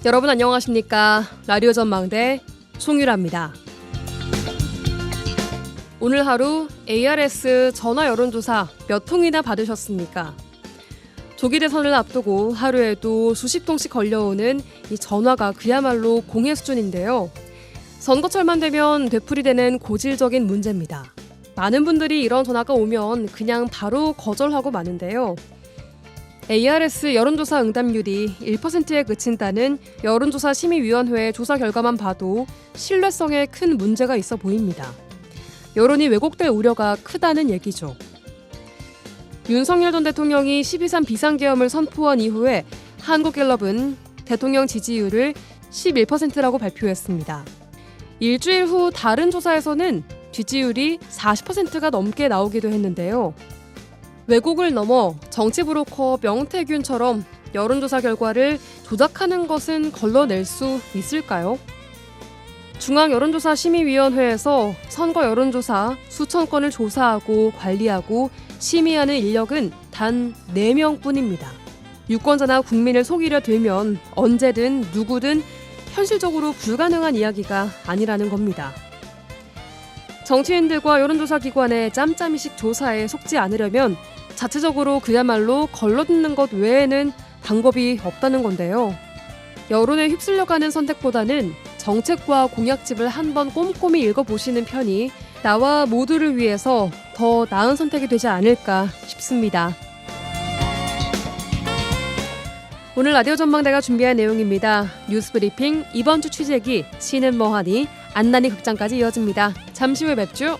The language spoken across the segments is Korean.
여러분 안녕하십니까? 라디오 전망대 송유라입니다. 오늘 하루 ARS 전화 여론조사 몇 통이나 받으셨습니까? 조기 대선을 앞두고 하루에도 수십 통씩 걸려오는 이 전화가 그야말로 공해 수준인데요. 선거철만 되면 되풀이되는 고질적인 문제입니다. 많은 분들이 이런 전화가 오면 그냥 바로 거절하고 마는데요. ARS 여론조사 응답률이 1%에 그친다는 여론조사 심의위원회의 조사 결과만 봐도 신뢰성에 큰 문제가 있어 보입니다. 여론이 왜곡될 우려가 크다는 얘기죠. 윤석열 전 대통령이 12.3 비상계엄을 선포한 이후에 한국갤럽은 대통령 지지율을 11%라고 발표했습니다. 일주일 후 다른 조사에서는 지지율이 40%가 넘게 나오기도 했는데요. 왜곡을 넘어 정치 브로커 명태균처럼 여론조사 결과를 조작하는 것은 걸러낼 수 있을까요? 중앙여론조사심의위원회에서 선거 여론조사 수천 건을 조사하고 관리하고 심의하는 인력은 단 4명뿐입니다. 유권자나 국민을 속이려 들면 언제든 누구든 현실적으로 불가능한 이야기가 아니라는 겁니다. 정치인들과 여론조사 기관의 짬짬이식 조사에 속지 않으려면 자체적으로 그야말로 걸러듣는 것 외에는 방법이 없다는 건데요. 여론에 휩쓸려가는 선택보다는 정책과 공약집을 한번 꼼꼼히 읽어보시는 편이 나와 모두를 위해서 더 나은 선택이 되지 않을까 싶습니다. 오늘 라디오 전망대가 준비한 내용입니다. 뉴스브리핑 이번 주 취재기 시는 뭐하니 안나니 극장까지 이어집니다. 잠시 후에 뵙죠.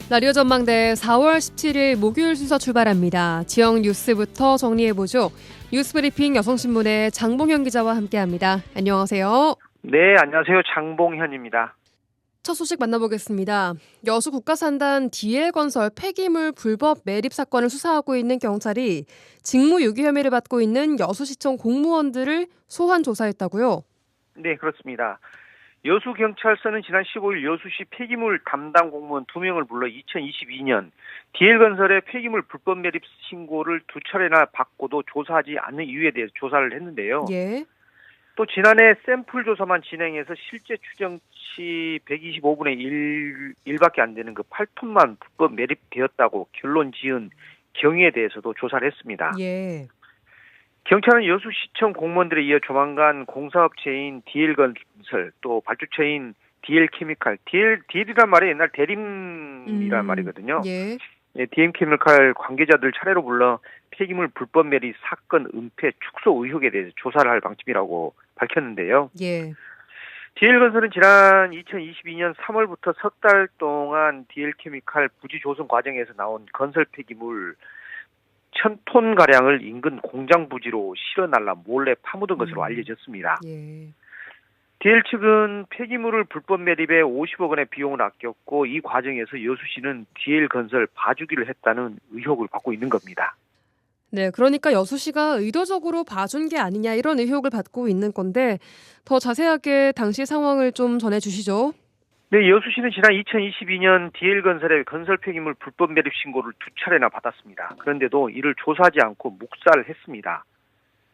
라디오 전망대 4월 17일 목요일 순서 출발합니다. 지역 뉴스부터 정리해보죠. 뉴스브리핑 여성신문의 장봉현 기자와 함께합니다. 안녕하세요. 네, 안녕하세요. 장봉현입니다. 첫 소식 만나보겠습니다. 여수 국가산단 DL건설 폐기물 불법 매립 사건을 수사하고 있는 경찰이 직무유기 혐의를 받고 있는 여수시청 공무원들을 소환 조사했다고요? 네, 그렇습니다. 여수경찰서는 지난 15일 여수시 폐기물 담당 공무원 2명을 불러 2022년 DL건설의 폐기물 불법 매립 신고를 2차례나 받고도 조사하지 않는 이유에 대해서 조사를 했는데요. 예. 또 지난해 샘플 조사만 진행해서 실제 추정치 125분의 1밖에 안 되는 그 8톤만 불법 매립되었다고 결론 지은 경위에 대해서도 조사를 했습니다. 예. 경찰은 여수시청 공무원들에 이어 조만간 공사업체인 DL건설 또 발주처인 DL케미칼, DL이란 말이 옛날 대림이란 말이거든요. 예. 네, DM케미칼 관계자들 차례로 불러 폐기물 불법 매립 사건 은폐 축소 의혹에 대해서 조사를 할 방침이라고 밝혔는데요. 예. DL건설은 지난 2022년 3월부터 석 달 동안 DL케미칼 부지 조성 과정에서 나온 건설 폐기물 1,000톤가량을 인근 공장 부지로 실어 날라 몰래 파묻은 것으로 알려졌습니다. 예. DL 측은 폐기물을 불법 매립에 50억 원의 비용을 아꼈고 이 과정에서 여수시는 DL건설 봐주기를 했다는 의혹을 받고 있는 겁니다. 네, 그러니까 여수시가 의도적으로 봐준 게 아니냐 이런 의혹을 받고 있는 건데 더 자세하게 당시 상황을 좀 전해주시죠. 네, 여수시는 지난 2022년 DL건설의 건설 폐기물 불법 매립 신고를 2차례나 받았습니다. 그런데도 이를 조사하지 않고 묵살을 했습니다.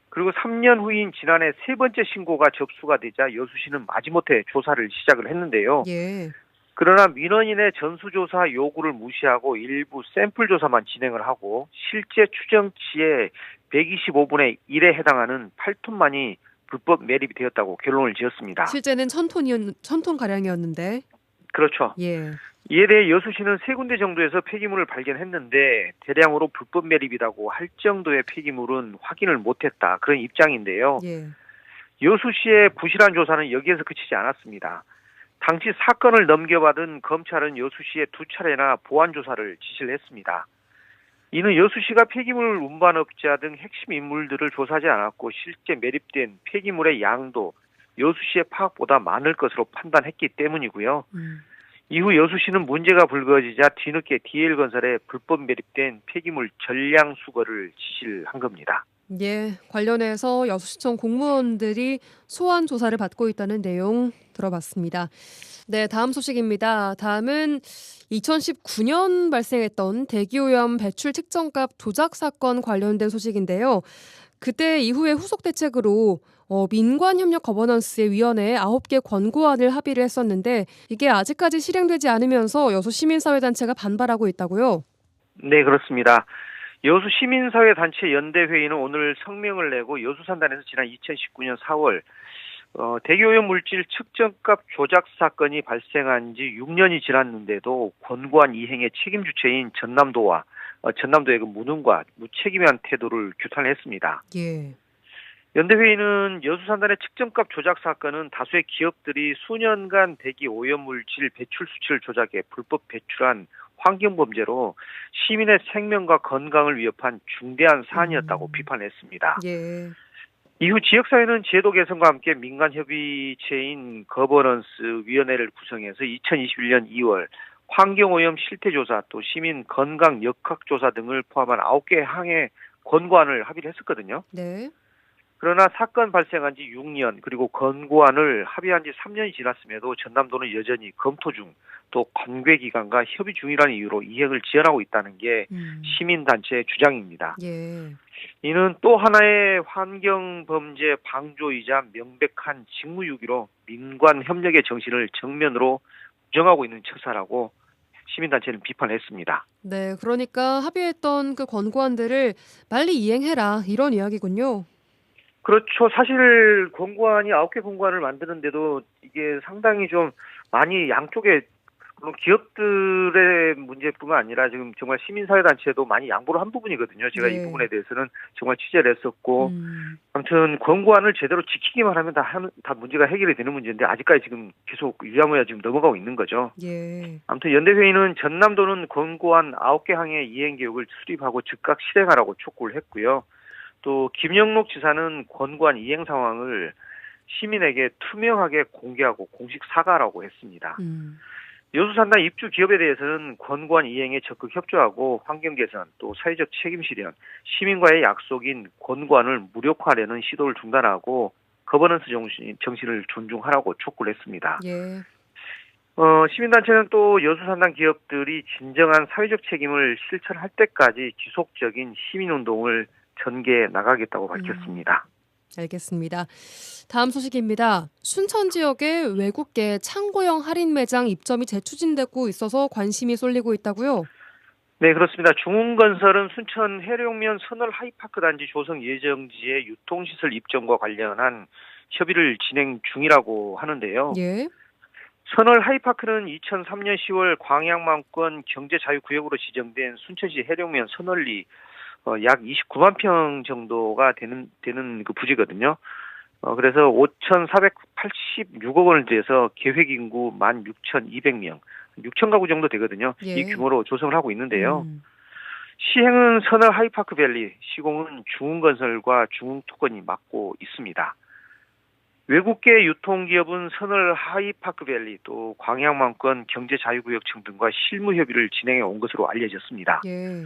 그리고 3년 후인 지난해 3번째 신고가 접수가 되자 여수시는 마지못해 조사를 시작을 했는데요. 예. 그러나 민원인의 전수조사 요구를 무시하고 일부 샘플 조사만 진행을 하고 실제 추정치의 125분의 1에 해당하는 8톤만이 불법 매립이 되었다고 결론을 지었습니다. 실제는 1,000톤 가량이었는데. 그렇죠. 예. 이에 대해 여수시는 3군데 정도에서 폐기물을 발견했는데 대량으로 불법 매립이라고 할 정도의 폐기물은 확인을 못했다. 그런 입장인데요. 예. 여수시의 부실한 조사는 여기에서 그치지 않았습니다. 당시 사건을 넘겨받은 검찰은 여수시에 2차례나 보완 조사를 지시를 했습니다. 이는 여수시가 폐기물 운반업자 등 핵심 인물들을 조사하지 않았고 실제 매립된 폐기물의 양도 여수시의 파악보다 많을 것으로 판단했기 때문이고요. 이후 여수시는 문제가 불거지자 뒤늦게 DL건설에 불법 매립된 폐기물 전량 수거를 지시를 한 겁니다. 예, 관련해서 여수시청 공무원들이 소환 조사를 받고 있다는 내용 들어봤습니다. 네, 다음 소식입니다. 다음은 2019년 발생했던 대기오염 배출 측정값 조작 사건 관련된 소식인데요. 그때 이후에 후속 대책으로 민관협력 거버넌스의 위원회에 9개 권고안을 합의를 했었는데 이게 아직까지 실행되지 않으면서 여수 시민사회단체가 반발하고 있다고요? 네, 그렇습니다. 여수 시민사회단체 연대회의는 오늘 성명을 내고 여수산단에서 지난 2019년 4월 대기오염 물질 측정값 조작 사건이 발생한 지 6년이 지났는데도 권고안 이행의 책임 주체인 전남도의 그 무능과 무책임한 태도를 규탄했습니다. 예. 연대회의는 여수산단의 측정값 조작 사건은 다수의 기업들이 수년간 대기 오염물질 배출 수치를 조작해 불법 배출한 환경범죄로 시민의 생명과 건강을 위협한 중대한 사안이었다고 비판했습니다. 예. 이후 지역사회는 제도 개선과 함께 민간협의체인 거버넌스 위원회를 구성해서 2021년 2월 환경오염 실태조사 또 시민 건강 역학조사 등을 포함한 9개 항의 권고안을 합의를 했었거든요. 네. 그러나 사건 발생한 지 6년 그리고 권고안을 합의한 지 3년이 지났음에도 전남도는 여전히 검토 중 또 관계기관과 협의 중이라는 이유로 이행을 지연하고 있다는 게 시민단체의 주장입니다. 예. 이는 또 하나의 환경범죄 방조이자 명백한 직무유기로 민관협력의 정신을 정면으로 부정하고 있는 처사라고 시민단체는 비판했습니다. 네, 그러니까 합의했던 그 권고안들을 빨리 이행해라 이런 이야기군요. 그렇죠. 사실 권고안이 9개 권고안을 만드는데도 이게 상당히 좀 많이 양쪽에 물론 기업들의 문제뿐만 아니라 지금 정말 시민사회단체도 많이 양보를 한 부분이거든요. 제가 이 네. 부분에 대해서는 정말 취재를 했었고 아무튼 권고안을 제대로 지키기만 하면 다 문제가 해결이 되는 문제인데 아직까지 지금 계속 유야무야 지금 넘어가고 있는 거죠. 예. 아무튼 연대회의는 전남도는 권고안 9개 항의 이행 계획을 수립하고 즉각 실행하라고 촉구를 했고요. 또 김영록 지사는 권고안 이행 상황을 시민에게 투명하게 공개하고 공식 사과라고 했습니다. 여수산단 입주 기업에 대해서는 권고안 이행에 적극 협조하고 환경 개선 또 사회적 책임 실현, 시민과의 약속인 권고안을 무력화하려는 시도를 중단하고 거버넌스 정신을 존중하라고 촉구를 했습니다. 예. 시민단체는 또 여수산단 기업들이 진정한 사회적 책임을 실천할 때까지 지속적인 시민운동을 전개해 나가겠다고 밝혔습니다. 알겠습니다. 다음 소식입니다. 순천 지역에 외국계 창고형 할인 매장 입점이 재추진되고 있어서 관심이 쏠리고 있다고요? 네, 그렇습니다. 중흥건설은 순천 해룡면 선월 하이파크 단지 조성 예정지의 유통시설 입점과 관련한 협의를 진행 중이라고 하는데요. 예. 선월 하이파크는 2003년 10월 광양만권 경제자유구역으로 지정된 순천시 해룡면 선월리 약 29만 평 정도가 되는 그 부지거든요. 그래서 5,486억 원을 들여서 계획 인구 16,200명, 6천 가구 정도 되거든요. 예. 이 규모로 조성을 하고 있는데요. 시행은 선월 하이파크밸리, 시공은 중흥건설과 중흥토건이 맡고 있습니다. 외국계 유통기업은 선월 하이파크밸리 또 광양만권 경제자유구역청 등과 실무협의를 진행해 온 것으로 알려졌습니다. 예.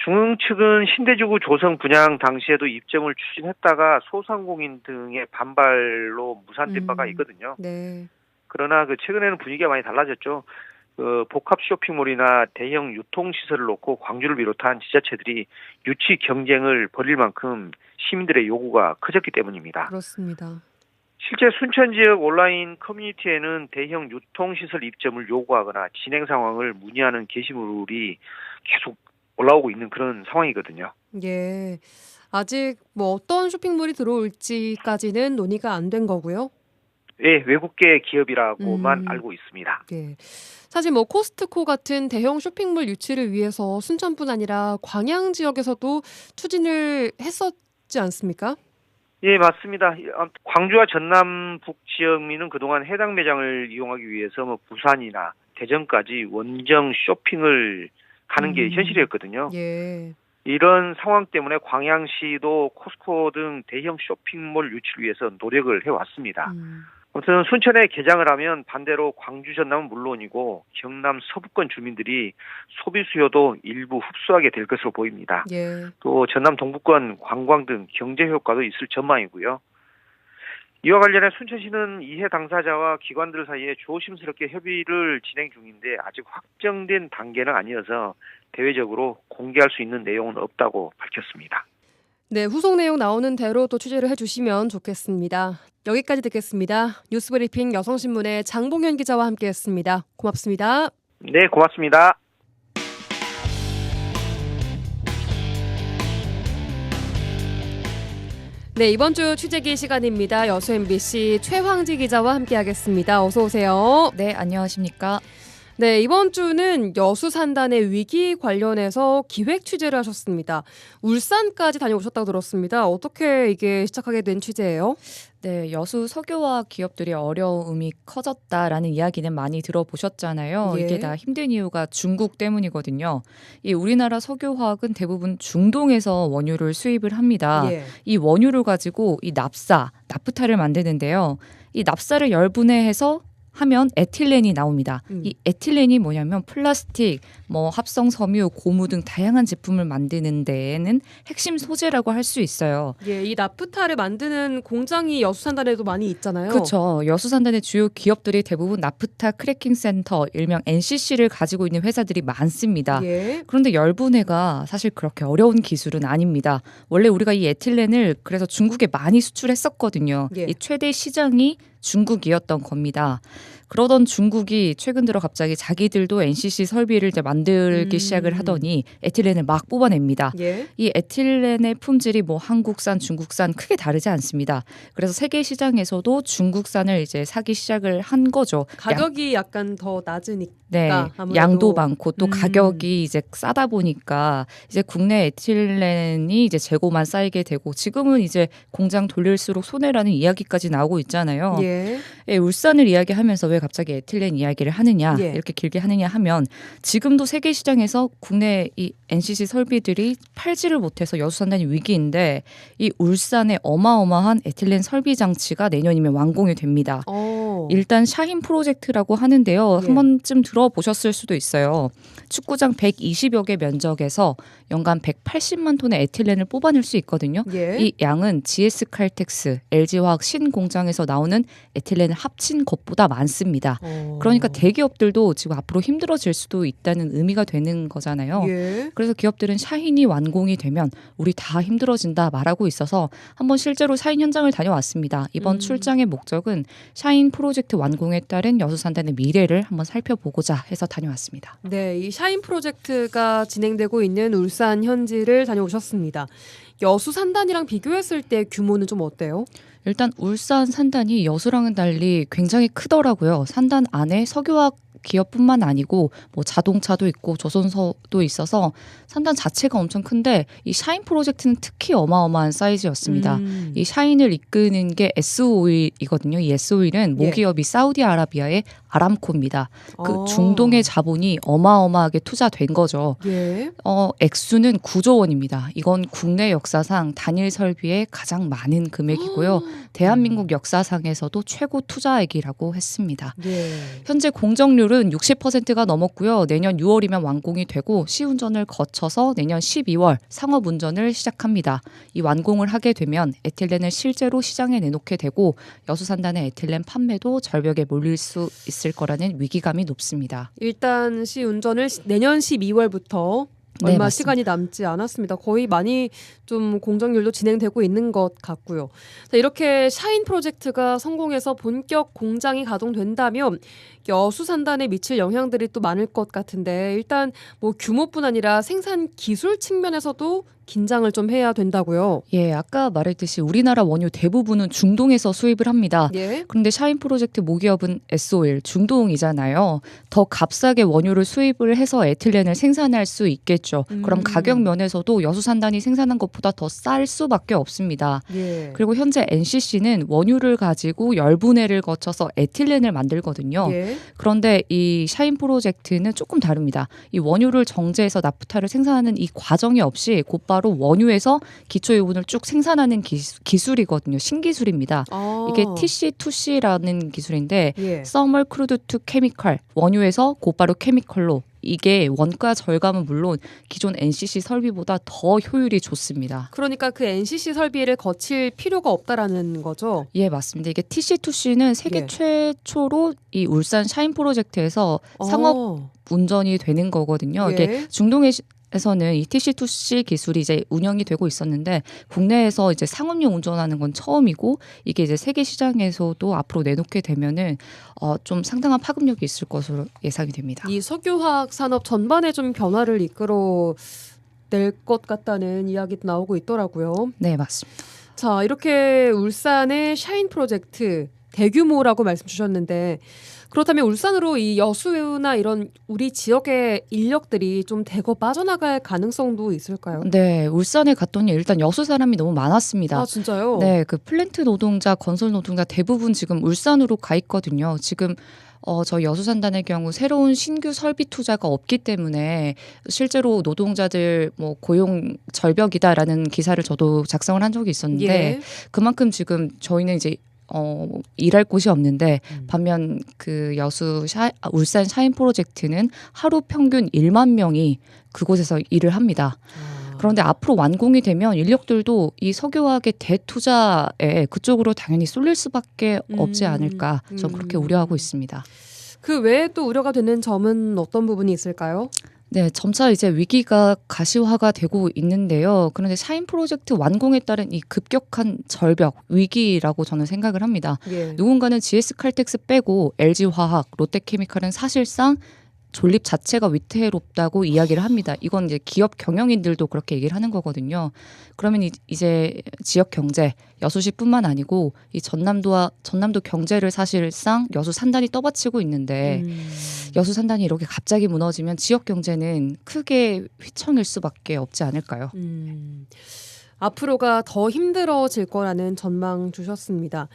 중흥 측은 신대주구 조성 분양 당시에도 입점을 추진했다가 소상공인 등의 반발로 무산된 바가 있거든요. 네. 그러나 최근에는 분위기가 많이 달라졌죠. 복합 쇼핑몰이나 대형 유통시설을 놓고 광주를 비롯한 지자체들이 유치 경쟁을 벌일 만큼 시민들의 요구가 커졌기 때문입니다. 그렇습니다. 실제 순천 지역 온라인 커뮤니티에는 대형 유통시설 입점을 요구하거나 진행 상황을 문의하는 게시물이 계속 올라오고 있는 그런 상황이거든요. 예. 아직 어떤 쇼핑몰이 들어올지까지는 논의가 안 된 거고요. 예, 외국계 기업이라고만 알고 있습니다. 예. 사실 코스트코 같은 대형 쇼핑몰 유치를 위해서 순천뿐 아니라 광양 지역에서도 추진을 했었지 않습니까? 예, 맞습니다. 광주와 전남 북 지역민은 그동안 해당 매장을 이용하기 위해서 부산이나 대전까지 원정 쇼핑을 가는 게 현실이었거든요. 예. 이런 상황 때문에 광양시도 코스트코 등 대형 쇼핑몰 유치를 위해서 노력을 해왔습니다. 아무튼 순천에 개장을 하면 반대로 광주 전남은 물론이고 경남 서부권 주민들이 소비 수요도 일부 흡수하게 될 것으로 보입니다. 예. 또 전남 동부권 관광 등 경제 효과도 있을 전망이고요. 이와 관련해 순천시는 이해 당사자와 기관들 사이에 조심스럽게 협의를 진행 중인데 아직 확정된 단계는 아니어서 대외적으로 공개할 수 있는 내용은 없다고 밝혔습니다. 네, 후속 내용 나오는 대로 또 취재를 해주시면 좋겠습니다. 여기까지 듣겠습니다. 뉴스브리핑 여성신문의 장봉현 기자와 함께했습니다. 고맙습니다. 네, 고맙습니다. 네, 이번 주 취재기 시간입니다. 여수 MBC 최황지 기자와 함께하겠습니다. 어서 오세요. 네, 안녕하십니까. 네, 이번 주는 여수 산단의 위기 관련해서 기획 취재를 하셨습니다. 울산까지 다녀오셨다고 들었습니다. 어떻게 이게 시작하게 된 취재예요? 네, 여수 석유화학 기업들이 어려움이 커졌다라는 이야기는 많이 들어보셨잖아요. 예. 이게 다 힘든 이유가 중국 때문이거든요. 이 우리나라 석유화학은 대부분 중동에서 원유를 수입을 합니다. 예. 이 원유를 가지고 이 나프타를 만드는데요. 이 납사를 열분해해서 하면 에틸렌이 나옵니다. 이 에틸렌이 뭐냐면 플라스틱, 합성 섬유, 고무 등 다양한 제품을 만드는 데에는 핵심 소재라고 할 수 있어요. 예, 이 나프타를 만드는 공장이 여수 산단에도 많이 있잖아요. 그렇죠. 여수 산단의 주요 기업들이 대부분 나프타 크래킹 센터, 일명 NCC를 가지고 있는 회사들이 많습니다. 예. 그런데 열분해가 사실 그렇게 어려운 기술은 아닙니다. 원래 우리가 이 에틸렌을 그래서 중국에 많이 수출했었거든요. 예. 이 최대 시장이 중국이었던 겁니다. 그러던 중국이 최근 들어 갑자기 자기들도 NCC 설비를 이제 만들기 시작을 하더니 에틸렌을 막 뽑아냅니다. 예. 이 에틸렌의 품질이 한국산, 중국산 크게 다르지 않습니다. 그래서 세계 시장에서도 중국산을 이제 사기 시작을 한 거죠. 가격이 약간 더 낮으니까. 네, 아무래도. 양도 많고 또 가격이 이제 싸다 보니까 이제 국내 에틸렌이 이제 재고만 쌓이게 되고 지금은 이제 공장 돌릴수록 손해라는 이야기까지 나오고 있잖아요. 예. 예, 울산을 이야기하면서 왜 갑자기 에틸렌 이야기를 하느냐 예. 이렇게 길게 하느냐 하면 지금도 세계 시장에서 국내 이 NCC 설비들이 팔지를 못해서 여수 산단이 위기인데 이 울산에 어마어마한 에틸렌 설비 장치가 내년이면 완공이 됩니다. 일단 샤힌 프로젝트라고 하는데요. 예. 한 번쯤 들어보셨을 수도 있어요. 축구장 120여 개 면적에서 연간 180만 톤의 에틸렌을 뽑아낼 수 있거든요. 예. 이 양은 GS 칼텍스, LG화학 신공장에서 나오는 에틸렌을 합친 것보다 많습니다. 그러니까 대기업들도 지금 앞으로 힘들어질 수도 있다는 의미가 되는 거잖아요. 예. 그래서 기업들은 샤힌이 완공이 되면 우리 다 힘들어진다 말하고 있어서 한번 실제로 샤힌 현장을 다녀왔습니다. 이번 출장의 목적은 샤힌 프로젝트 완공에 따른 여수 산단의 미래를 한번 살펴보고자 해서 다녀왔습니다. 네, 이 샤인 프로젝트가 진행되고 있는 울산 현지를 다녀오셨습니다. 여수 산단이랑 비교했을 때 규모는 좀 어때요? 일단 울산 산단이 여수랑은 달리 굉장히 크더라고요. 산단 안에 석유화학 기업뿐만 아니고 자동차도 있고 조선소도 있어서 산단 자체가 엄청 큰데 이 샤인 프로젝트는 특히 어마어마한 사이즈였습니다. 이 샤인을 이끄는 게 S오일이거든요. 이 S오일은 모기업이 사우디아라비아의 아람코입니다. 그 중동의 자본이 어마어마하게 투자된 거죠. 예. 액수는 9조 원입니다. 이건 국내 역사상 단일 설비에 가장 많은 금액이고요. 대한민국 역사상에서도 최고 투자액이라고 했습니다. 예. 현재 공정률은 60%가 넘었고요. 내년 6월이면 완공이 되고 시운전을 거쳐서 내년 12월 상업운전을 시작합니다. 이 완공을 하게 되면 에틸렌을 실제로 시장에 내놓게 되고 여수 산단의 에틸렌 판매도 절벽에 몰릴 수 있을 거라는 위기감이 높습니다. 일단 시운전을 내년 12월부터 네, 얼마 맞습니다. 시간이 남지 않았습니다. 거의 많이 좀 공정률도 진행되고 있는 것 같고요. 자, 이렇게 샤인 프로젝트가 성공해서 본격 공장이 가동된다면 여수 산단에 미칠 영향들이 또 많을 것 같은데 일단 규모뿐 아니라 생산 기술 측면에서도 긴장을 좀 해야 된다고요. 예, 아까 말했듯이 우리나라 원유 대부분은 중동에서 수입을 합니다. 예. 그런데 샤인 프로젝트 모기업은 S오일, 중동이잖아요. 더 값싸게 원유를 수입을 해서 에틸렌을 생산할 수 있겠죠. 그럼 가격 면에서도 여수 산단이 생산한 것보다 더 쌀 수밖에 없습니다. 예. 그리고 현재 NCC는 원유를 가지고 열분해를 거쳐서 에틸렌을 만들거든요. 예. 그런데 이 샤인 프로젝트는 조금 다릅니다. 이 원유를 정제해서 나프타를 생산하는 이 과정이 없이 곧바로 고가로 원유에서 기초 요분을 쭉 생산하는 기술이거든요. 신기술입니다. 이게 TC2C라는 기술인데 예. Thermal Crude to Chemical, 원유에서 곧바로 케미컬로. 이게 원가 절감은 물론 기존 NCC 설비보다 더 효율이 좋습니다. 그러니까 그 NCC 설비를 거칠 필요가 없다라는 거죠. 예, 맞습니다. 이게 TC2C는 세계 예. 최초로 이 울산 샤인 프로젝트에서 상업 운전이 되는 거거든요. 예. 이게 중동에서는 이 TC2C 기술이 이제 운영이 되고 있었는데 국내에서 이제 상업용 운전하는 건 처음이고 이게 이제 세계 시장에서도 앞으로 내놓게 되면은 좀 상당한 파급력이 있을 것으로 예상이 됩니다. 이 석유화학 산업 전반에 좀 변화를 이끌어 낼 것 같다는 이야기도 나오고 있더라고요. 네, 맞습니다. 자, 이렇게 울산의 샤인 프로젝트 대규모라고 말씀 주셨는데 그렇다면 울산으로 이 여수나 이런 우리 지역의 인력들이 좀 대거 빠져나갈 가능성도 있을까요? 네, 울산에 갔더니 일단 여수 사람이 너무 많았습니다. 아, 진짜요? 네, 그 플랜트 노동자, 건설 노동자 대부분 지금 울산으로 가 있거든요. 지금 저희 여수산단의 경우 새로운 신규 설비 투자가 없기 때문에 실제로 노동자들 뭐 고용 절벽이다라는 기사를 저도 작성을 한 적이 있었는데 예. 그만큼 지금 저희는 이제 일할 곳이 없는데 반면 그 울산 샤인 프로젝트는 하루 평균 1만 명이 그곳에서 일을 합니다. 그런데 앞으로 완공이 되면 인력들도 이 석유화학의 대투자에 그쪽으로 당연히 쏠릴 수밖에 없지 않을까 전 그렇게 우려하고 있습니다. 그 외에 또 우려가 되는 점은 어떤 부분이 있을까요? 네, 점차 이제 위기가 가시화가 되고 있는데요. 그런데 샤인 프로젝트 완공에 따른 이 급격한 절벽, 위기라고 저는 생각을 합니다. 예. 누군가는 GS 칼텍스 빼고 LG화학, 롯데케미칼은 사실상 존립 자체가 위태롭다고 이야기를 합니다. 이건 이제 기업 경영인들도 그렇게 얘기를 하는 거거든요. 그러면 이제 지역 경제, 여수시뿐만 아니고 이 전남도 경제를 사실상 여수 산단이 떠받치고 있는데 여수 산단이 이렇게 갑자기 무너지면 지역 경제는 크게 휘청일 수밖에 없지 않을까요? 앞으로가 더 힘들어질 거라는 전망 주셨습니다.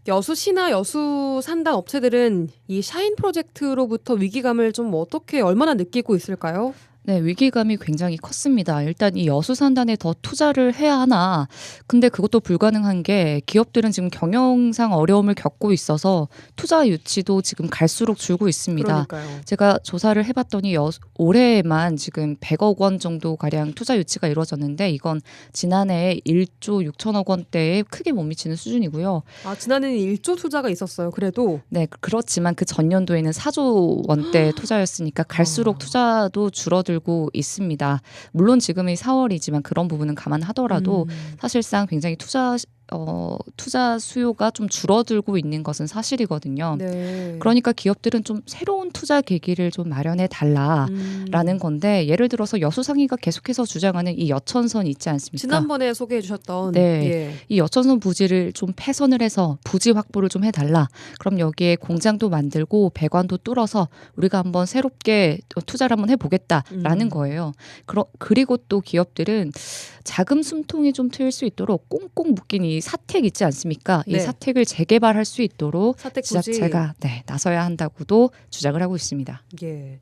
여수시나 여수 산단 업체들은 이 샤인 프로젝트로부터 위기감을 좀 어떻게 얼마나 느끼고 있을까요? 네, 위기감이 굉장히 컸습니다. 일단 이 여수 산단에 더 투자를 해야 하나. 근데 그것도 불가능한 게 기업들은 지금 경영상 어려움을 겪고 있어서 투자 유치도 지금 갈수록 줄고 있습니다. 그러니까요. 제가 조사를 해봤더니 올해만 지금 100억 원 정도 가량 투자 유치가 이루어졌는데 이건 지난해 1조 6천억 원대에 크게 못 미치는 수준이고요. 아, 지난해는 1조 투자가 있었어요. 그래도 네, 그렇지만 그 전년도에는 4조 원대 투자였으니까 갈수록 투자도 줄어들고 있습니다. 물론 지금이 4월이지만 그런 부분은 감안하더라도 사실상 굉장히 투자 수요가 좀 줄어들고 있는 것은 사실이거든요. 네. 그러니까 기업들은 좀 새로운 투자 계기를 좀 마련해 달라라는 건데 예를 들어서 여수상위가 계속해서 주장하는 이 여천선 있지 않습니까? 지난번에 소개해 주셨던 네. 이 여천선 부지를 좀 폐선을 해서 부지 확보를 좀 해달라. 그럼 여기에 공장도 만들고 배관도 뚫어서 우리가 한번 새롭게 투자를 한번 해보겠다라는 거예요. 그리고 또 기업들은 자금 숨통이 좀 트일 수 있도록 꽁꽁 묶인 이 사택 있지 않습니까? 네. 이 사택을 재개발할 수 있도록 사택 부지. 지자체가 나서야 한다고도 주장을 하고 있습니다. 예.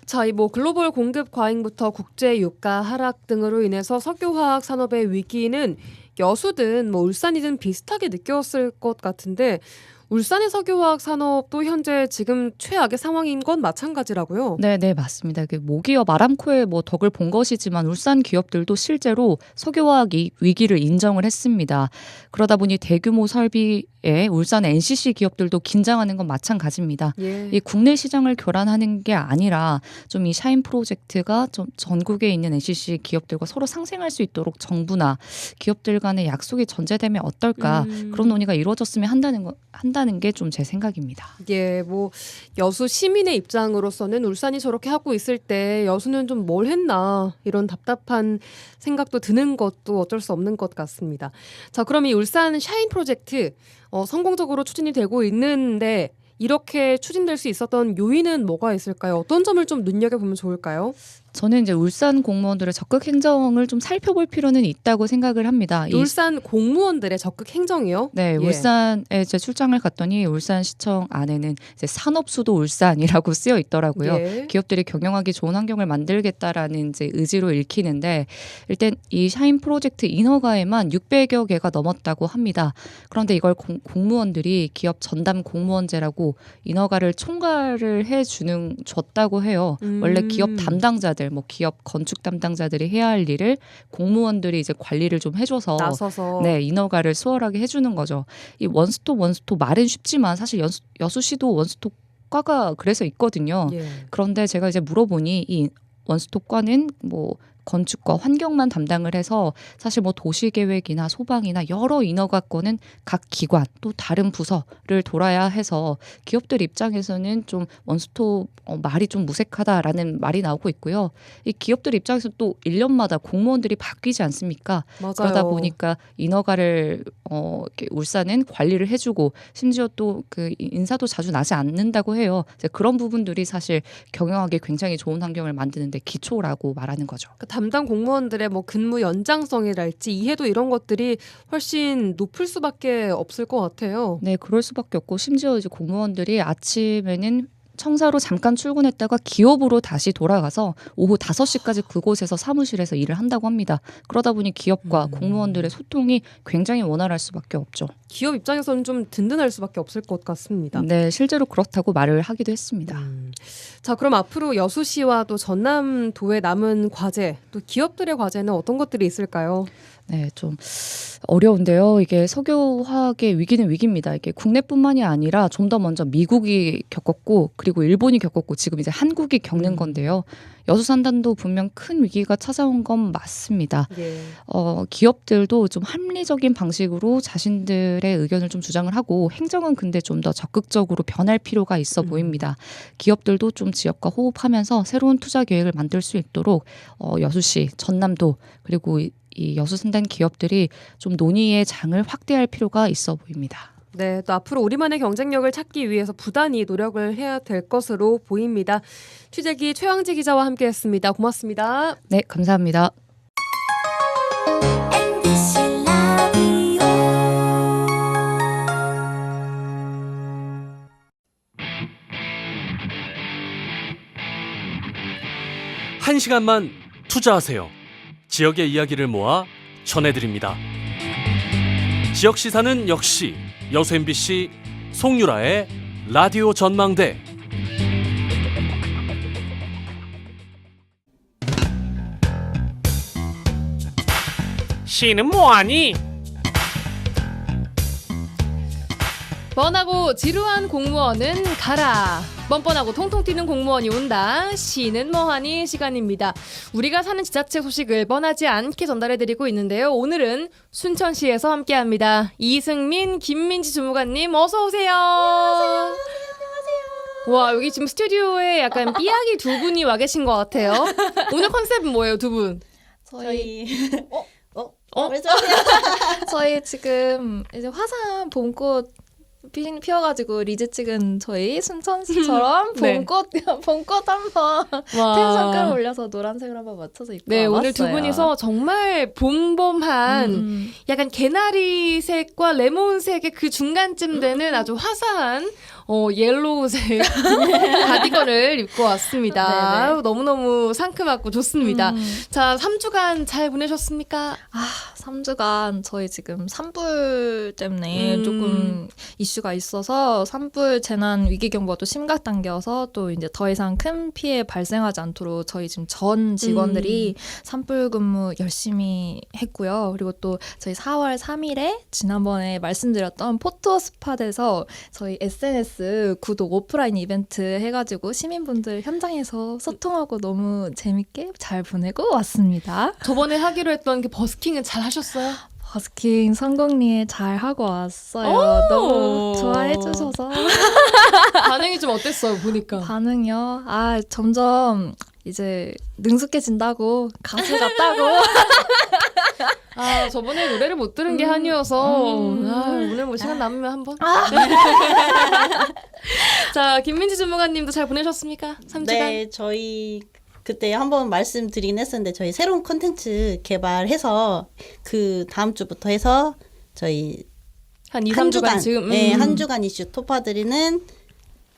자, 이 뭐 글로벌 공급 과잉부터 국제 유가 하락 등으로 인해서 석유화학 산업의 위기는 여수든 뭐 울산이든 비슷하게 느꼈을 것 같은데 울산의 석유화학 산업도 현재 지금 최악의 상황인 건 마찬가지라고요. 네, 맞습니다. 모기업 아람코의 뭐 덕을 본 것이지만 울산 기업들도 실제로 석유화학 위기를 인정을 했습니다. 그러다 보니 대규모 설비에 울산 NCC 기업들도 긴장하는 건 마찬가지입니다. 예. 이 국내 시장을 교란하는 게 아니라 좀 이 샤인 프로젝트가 좀 전국에 있는 NCC 기업들과 서로 상생할 수 있도록 정부나 기업들 간의 약속이 전제되면 어떨까 그런 논의가 이루어졌으면 한다는 게 좀 제 생각입니다. 예, 뭐 여수 시민의 입장으로서는 울산이 저렇게 하고 있을 때 여수는 좀 뭘 했나 이런 답답한 생각도 드는 것도 어쩔 수 없는 것 같습니다. 자, 그럼 이 울산 샤인 프로젝트 성공적으로 추진이 되고 있는데 이렇게 추진될 수 있었던 요인은 뭐가 있을까요? 어떤 점을 좀 눈여겨보면 좋을까요? 저는 이제 울산 공무원들의 적극 행정을 좀 살펴볼 필요는 있다고 생각을 합니다. 울산 공무원들의 적극 행정이요? 네, 예. 울산에 이제 출장을 갔더니 울산시청 안에는 이제 산업수도 울산이라고 쓰여 있더라고요. 예. 기업들이 경영하기 좋은 환경을 만들겠다라는 이제 의지로 읽히는데 일단 이 샤인 프로젝트 인허가에만 600여 개가 넘었다고 합니다. 그런데 이걸 공무원들이 기업 전담 공무원제라고 인허가를 총괄을 줬다고 해요. 원래 기업 담당자들, 뭐 기업 건축 담당자들이 해야 할 일을 공무원들이 이제 관리를 좀 해줘서 나서서 네, 인허가를 수월하게 해주는 거죠. 이 원스톱 말은 쉽지만 사실 여수시도 원스톱과가 그래서 있거든요. 예. 그런데 제가 이제 물어보니 이 원스톱과는 뭐 건축과 환경만 담당을 해서 사실 뭐 도시계획이나 소방이나 여러 인허가권은 각 기관 또 다른 부서를 돌아야 해서 기업들 입장에서는 좀 원스톱 말이 좀 무색하다라는 말이 나오고 있고요. 이 기업들 입장에서 또 1년마다 공무원들이 바뀌지 않습니까? 맞아요. 그러다 보니까 인허가를 이렇게 울산은 관리를 해주고 심지어 또 그 인사도 자주 나지 않는다고 해요. 이제 그런 부분들이 사실 경영하기 굉장히 좋은 환경을 만드는데 기초라고 말하는 거죠. 담당 공무원들의 뭐 근무 연장성이랄지 이해도 이런 것들이 훨씬 높을 수밖에 없을 것 같아요. 네, 그럴 수밖에 없고 심지어 이제 공무원들이 아침에는 청사로 잠깐 출근했다가 기업으로 다시 돌아가서 오후 5시까지 그곳에서 사무실에서 일을 한다고 합니다. 그러다 보니 기업과 공무원들의 소통이 굉장히 원활할 수밖에 없죠. 기업 입장에서는 좀 든든할 수밖에 없을 것 같습니다. 네, 실제로 그렇다고 말을 하기도 했습니다. 자, 그럼 앞으로 여수시와 또 전남도에 남은 과제, 또 기업들의 과제는 어떤 것들이 있을까요? 네, 좀 어려운데요. 이게 석유화학의 위기는 위기입니다. 이게 국내뿐만이 아니라 좀 더 먼저 미국이 겪었고 그리고 일본이 겪었고 지금 이제 한국이 겪는 건데요. 여수 산단도 분명 큰 위기가 찾아온 건 맞습니다. 예. 기업들도 좀 합리적인 방식으로 자신들의 의견을 좀 주장을 하고 행정은 근데 좀 더 적극적으로 변할 필요가 있어 보입니다. 기업들도 좀 지역과 호흡하면서 새로운 투자 계획을 만들 수 있도록 여수시, 전남도 그리고 이 여수 산단 기업들이 좀 논의의 장을 확대할 필요가 있어 보입니다. 네, 또 앞으로 우리만의 경쟁력을 찾기 위해서 부단히 노력을 해야 될 것으로 보입니다. 취재기 최황지 기자와 함께했습니다. 고맙습니다. 네, 감사합니다. MBC 라디오 1시간만 투자하세요. 지역의 이야기를 모아 전해드립니다. 지역 시사는 역시 여수 MBC 송유라의 라디오 전망대. 시는 뭐하니? 뻔하고 지루한 공무원은 가라. 뻔뻔하고 통통 튀는 공무원이 온다. 시는 뭐하니 시간입니다. 우리가 사는 지자체 소식을 뻔하지 않게 전달해드리고 있는데요. 오늘은 순천시에서 함께합니다. 이승민, 김민지 주무관님 어서 오세요. 안녕하세요. 와, 여기 지금 스튜디오에 약간 삐약이 두 분이 와 계신 것 같아요. 오늘 컨셉은 뭐예요, 두 분? 저희 왜 저러세요? 저희 지금 이제 화사한 봄꽃 피어가지고 리즈 찍은 저희 순천시처럼 네. 봄꽃 한번 텐션 끌어올려서 노란색을 한번 맞춰서 입고 네, 와봤어요. 오늘 두 분이서 정말 봄봄한 약간 개나리색과 레몬색의 그 중간쯤 되는 아주 화사한 옐로우색 가디건을 입고 왔습니다. 네네. 아유, 너무너무 상큼하고 좋습니다. 자, 3주간 잘 보내셨습니까? 3주간 저희 지금 산불 때문에 조금 이슈가 있어서 산불 재난 위기 경보가 또 심각 단계여서 또 이제 더 이상 큰 피해 발생하지 않도록 저희 지금 전 직원들이 산불 근무 열심히 했고요. 그리고 또 저희 4월 3일에 지난번에 말씀드렸던 포토 스팟에서 저희 SNS 구독 오프라인 이벤트 해가지고 시민분들 현장에서 소통하고 너무 재밌게 잘 보내고 왔습니다. 저번에 하기로 했던 그 버스킹은 잘 하셨어요? 버스킹 성공리에 잘 하고 왔어요. 너무 좋아해 주셔서. 반응이 좀 어땠어요, 보니까? 반응이요? 점점 이제 능숙해진다고 가수 같다고. 저번에 노래를 못 들은 게 한이어서 오늘 뭐 시간 남으면 한번. 자, 김민지 주무관님도 잘 보내셨습니까? 3주간? 네, 저희 그때 한번 말씀드리긴 했었는데 저희 새로운 콘텐츠 개발해서 그 다음 주부터 해서 저희 한 2, 3주간 지금 네, 한 주간 이슈 토파드리는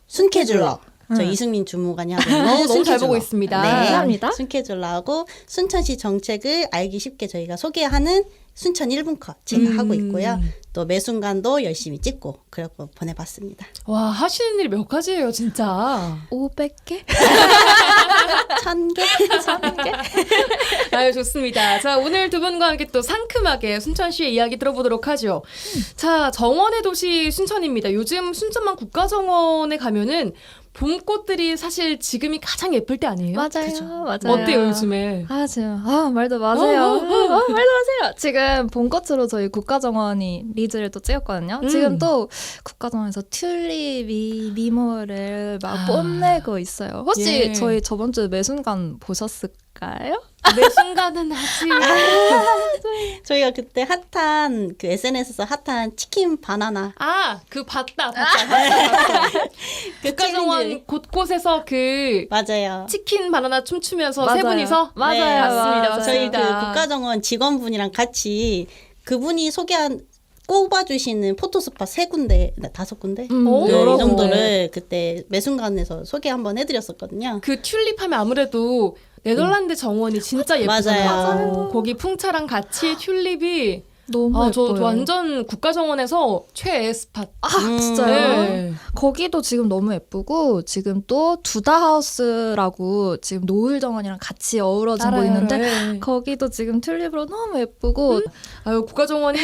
순캐줄러 저희 이승민 주무관이 하고 있는 너무 잘 순캐줄러. 보고 있습니다. 네, 감사합니다. 순캐줄러하고 순천시 정책을 알기 쉽게 저희가 소개하는 순천 1분 컷 제가 하고 있고요. 또 매 순간도 열심히 찍고 그래서 보내봤습니다. 와, 하시는 일이 몇 가지예요, 진짜. 500개? 1000개? 아유, 좋습니다. 자, 오늘 두 분과 함께 또 상큼하게 순천시의 이야기 들어보도록 하죠. 자, 정원의 도시 순천입니다. 요즘 순천만 국가정원에 가면은 봄꽃들이 사실 지금이 가장 예쁠 때 아니에요? 맞아요. 맞아요. 어때요, 요즘에? 지금 말도 마세요. 말도 마세요. 지금 봄꽃으로 저희 국가정원이 리즈를 또 찍었거든요. 지금 또 국가정원에서 튤립이 미모를 막 뽐내고 있어요. 혹시 예. 저희 저번 주 매순간 보셨을까요? 매 순간은 아직. 저희가 그때 핫한 그 SNS에서 핫한 치킨 바나나 그 봤다. 그 국가정원 챌린지. 곳곳에서 그 맞아요. 치킨 바나나 춤추면서 맞아요. 세 분이서 맞아요. 네, 맞습니다. 저희 그 맞습니다. 국가정원 직원분이랑 같이 그분이 소개한 꼽아주시는 포토스팟 3군데, 5군데? 오. 네, 여러 이 정도를 그때 매순간에서 소개 한번 해드렸었거든요. 그 튤립 하면 아무래도 네덜란드 정원이 진짜 예쁘잖아요. 맞아요. 거기 풍차랑 같이 tulip이 너무 저 예뻐요. 완전 국가정원에서 최애 스팟. 진짜요? 네. 거기도 지금 너무 예쁘고 지금 또 두다하우스라고 지금 노을 정원이랑 같이 어우러진 곳 있는데 네. 거기도 지금 튤립으로 너무 예쁘고 아유, 국가정원이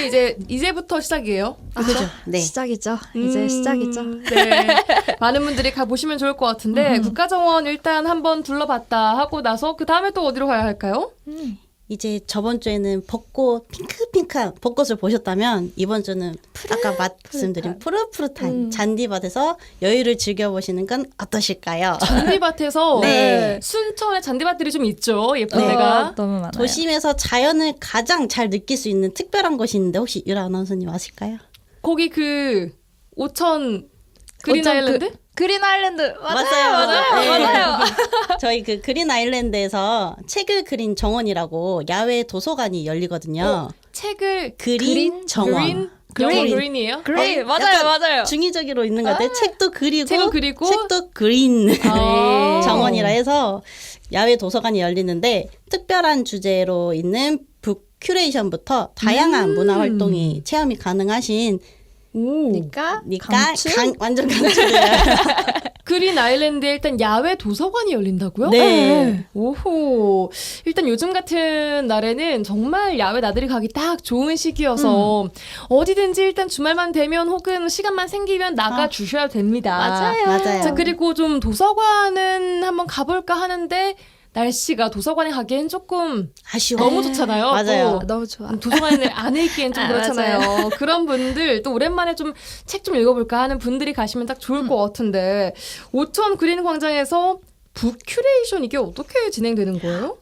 이제부터 시작이에요. 그죠? 네. 시작이죠. 이제 시작이죠. 네. 많은 분들이 가보시면 좋을 것 같은데 국가정원 일단 한번 둘러봤다 하고 나서 그 다음에 또 어디로 가야 할까요? 이제 저번 주에는 벚꽃, 핑크핑크한 벚꽃을 보셨다면 이번 주는 아까 말씀드린 푸릇푸릇한 잔디밭에서 여유를 즐겨보시는 건 어떠실까요? 잔디밭에서 네. 순천에 잔디밭들이 좀 있죠. 예쁜 네. 데가. 너무 많아요. 도심에서 자연을 가장 잘 느낄 수 있는 특별한 곳이 있는데 혹시 유라 아나운서님 아실까요? 거기 그 오천 그린 오천 아일랜드? 그린 아일랜드 맞아요. 맞아요. 저희 그 그린 아일랜드에서 책을 그린 정원이라고 야외 도서관이 열리거든요. 책을 그린 정원. 영어 그린이에요? 그린 약간 맞아요. 중의적으로 있는 것 같아요. 책도 그리고 책은 그리고? 책도 그린 아. 정원이라 해서 야외 도서관이 열리는데 특별한 주제로 있는 북 큐레이션부터 다양한 문화 활동이 체험이 가능하신 오. 그러니까 완전 강추돼요. 그린 아일랜드에 일단 야외 도서관이 열린다고요? 네. 오호. 일단 요즘 같은 날에는 정말 야외 나들이 가기 딱 좋은 시기여서 어디든지 일단 주말만 되면 혹은 시간만 생기면 나가 주셔야 됩니다. 맞아요. 자, 그리고 좀 도서관은 한번 가볼까 하는데 날씨가 도서관에 가기엔 조금 아쉬워. 너무 좋잖아요. 맞아요. 또 너무 좋아. 도서관에 안 읽기엔 좀 그렇잖아요. 맞아요. 그런 분들 또 오랜만에 좀 책 좀 읽어볼까 하는 분들이 가시면 딱 좋을 것 같은데 오천 그린 광장에서 북 큐레이션 이게 어떻게 진행되는 거예요?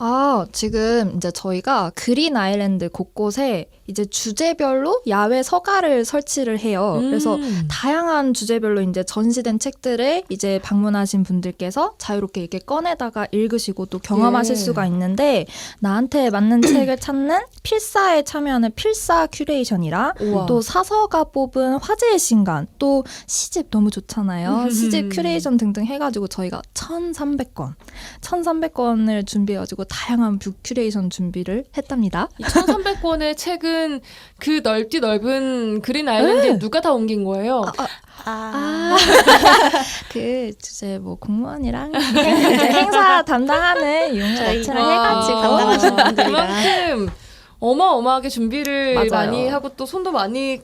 지금 이제 저희가 그린 아일랜드 곳곳에 이제 주제별로 야외 서가를 설치를 해요. 그래서 다양한 주제별로 이제 전시된 책들을 이제 방문하신 분들께서 자유롭게 이렇게 꺼내다가 읽으시고 또 경험하실 예. 수가 있는데 나한테 맞는 책을 찾는 필사에 참여하는 필사 큐레이션이라 우와. 또 사서가 뽑은 화제의 신간 또 시집 너무 좋잖아요. 시집 큐레이션 등등 해가지고 저희가 1,300권을 준비해가지고 다양한 북 큐레이션 준비를 했답니다. 2,300권의 책은 그 넓은 그린 아일랜드에 누가 다 옮긴 거예요? 그 주제 뭐 공무원이랑 이제 행사 담당하는 용어 업체랑 해가지고 담당하시는 분들이랑. 그만큼 어마어마하게 준비를 맞아요. 많이 하고 또 손도 많이